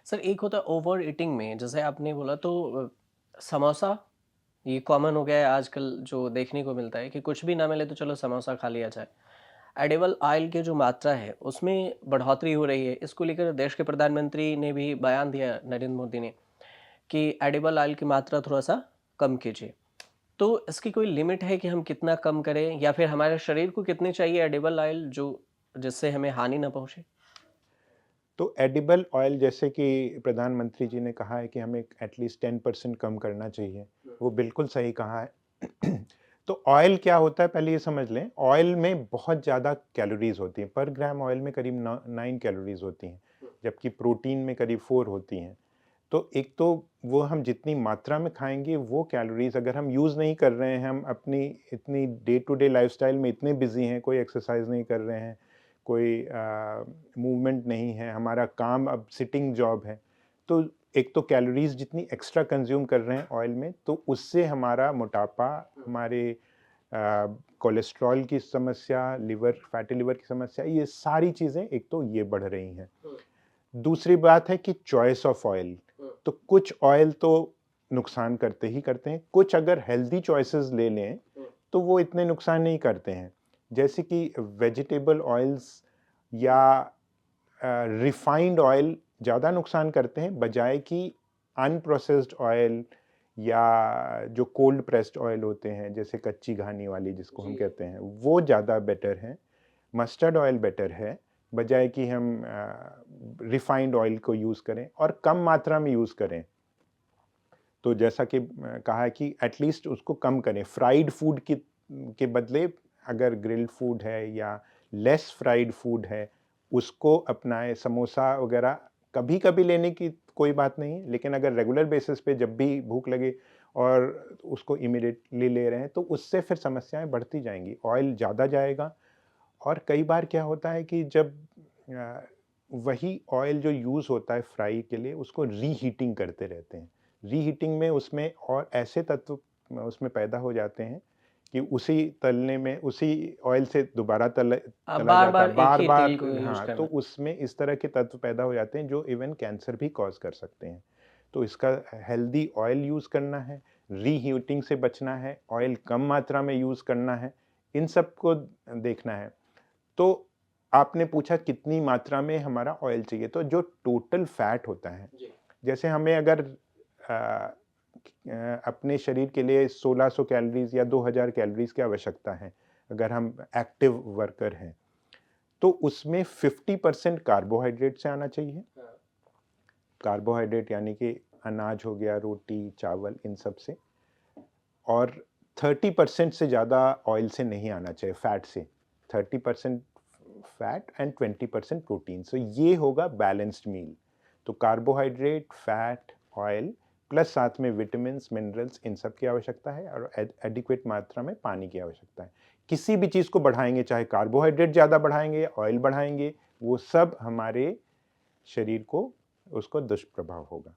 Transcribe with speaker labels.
Speaker 1: Sir एक होता है ओवर ईटिंग में, जैसे आपने बोला तो समोसा ये कॉमन हो गया है आजकल, जो देखने को मिलता है कि कुछ भी ना मिले तो चलो समोसा खा लिया जाए। एडिबल ऑयल की जो मात्रा है उसमें बढ़ोतरी हो रही है। इसको लेकर देश के प्रधानमंत्री ने भी बयान दिया, नरेंद्र मोदी ने, कि एडिबल ऑयल की मात्रा थोड़ा-सा कम कीजिए। तो इसकी कोई लिमिट है कि हम कितना कम करें, या फिर हमारे शरीर को कितनी चाहिए एडिबल ऑयल जो जिससे हमें हानि ना पहुँचे?
Speaker 2: तो एडिबल ऑयल जैसे कि प्रधानमंत्री जी ने कहा है कि हमें एटलीस्ट 10% कम करना चाहिए, वो बिल्कुल सही कहा है। तो ऑयल क्या होता है पहले ये समझ लें, ऑयल में बहुत ज़्यादा कैलोरीज़ होती हैं, पर ग्राम ऑयल में करीब 9 कैलोरीज़ होती हैं, जबकि प्रोटीन में करीब 4 होती हैं। तो एक तो वो हम जितनी मात्रा में खाएँगे वो कैलोरीज़ अगर हम यूज़ नहीं कर रहे हैं, हम अपनी इतनी डे टू डे लाइफ़स्टाइल में इतने बिज़ी हैं, कोई एक्सरसाइज़ नहीं कर रहे हैं, कोई मूवमेंट नहीं है, हमारा काम अब सिटिंग जॉब है, तो एक तो कैलोरीज़ जितनी एक्स्ट्रा कंज़्यूम कर रहे हैं ऑयल में, तो उससे हमारा मोटापा, हमारे कोलेस्ट्रॉल की समस्या, लिवर फैटी लिवर की समस्या, ये सारी चीज़ें एक तो ये बढ़ रही हैं। दूसरी बात है कि चॉइस ऑफ ऑयल, तो कुछ ऑयल तो नुकसान करते ही करते हैं, कुछ अगर हेल्दी चॉइसेस ले लें, तो वो इतने नुकसान नहीं करते हैं। जैसे कि वेजिटेबल ऑयल्स या रिफाइंड ऑयल ज़्यादा नुकसान करते हैं बजाय कि अनप्रोसेस्ड ऑयल या जो कोल्ड प्रेस्ड ऑयल होते हैं, जैसे कच्ची घानी वाली जिसको हम कहते हैं, वो ज़्यादा बेटर हैं। मस्टर्ड ऑयल बेटर है, बजाय कि हम रिफाइंड ऑयल को यूज़ करें और कम मात्रा में यूज़ करें। तो जैसा कि कहा है कि एटलीस्ट उसको कम करें। फ्राइड फूड की के बदले अगर ग्रिल्ड फूड है या लेस फ्राइड फूड है, उसको अपनाएँ। समोसा वगैरह कभी-कभी लेने की कोई बात नहीं है, लेकिन अगर रेगुलर बेसिस पे जब भी भूख लगे और उसको इमीडिएटली ले रहे हैं, तो उससे फिर समस्याएँ बढ़ती जाएँगी। ऑयल ज़्यादा जाएगा और कई बार क्या होता है कि जब अ, वही ऑयल जो यूज़ होता है फ्राई के लिए, उसको रीहीटिंग करते रहते हैं। रीहीटिंग में उसमें और ऐसे तत्व उसमें पैदा हो जाते हैं कि उसी तलने में उसी ऑयल से दोबारा तला जाता
Speaker 1: बार-बार
Speaker 2: है
Speaker 1: एक ही
Speaker 2: बार-बार।
Speaker 1: तेल को यूज़
Speaker 2: हाँ, तो
Speaker 1: करना।
Speaker 2: उसमें इस तरह के तत्व पैदा हो जाते हैं जो इवन कैंसर भी कॉज़ कर सकते हैं। तो इसका हेल्दी ऑयल यूज़ करना है, रीहीटिंग से बचना है, ऑयल कम मात्रा में यूज़ करना है, इन सब को देखना है। तो आपने पूछा कितनी मात्रा में हमारा ऑयल चाहिए, तो जो टोटल फैट होता है, जैसे हमें अगर अपने शरीर के लिए 1600 कैलोरीज़ या 2000 कैलोरीज़ की आवश्यकता है, अगर हम एक्टिव वर्कर हैं, तो उसमें 50% कार्बोहाइड्रेट से आना चाहिए। कार्बोहाइड्रेट यानी कि अनाज हो गया, रोटी, चावल, इन सब से। और 30% से ज़्यादा ऑयल से नहीं आना चाहिए, फैट से। 30% फैट एंड 20% प्रोटीन। सो ये होगा बैलेंस्ड मील। तो कार्बोहाइड्रेट, फैट, ऑयल प्लस साथ में विटामिन्स, मिनरल्स, इन सब की आवश्यकता है और एडिक्वेट मात्रा में पानी की आवश्यकता है। किसी भी चीज़ को बढ़ाएंगे, चाहे कार्बोहाइड्रेट ज़्यादा बढ़ाएंगे, ऑयल बढ़ाएंगे, वो सब हमारे शरीर को उसको दुष्प्रभाव होगा।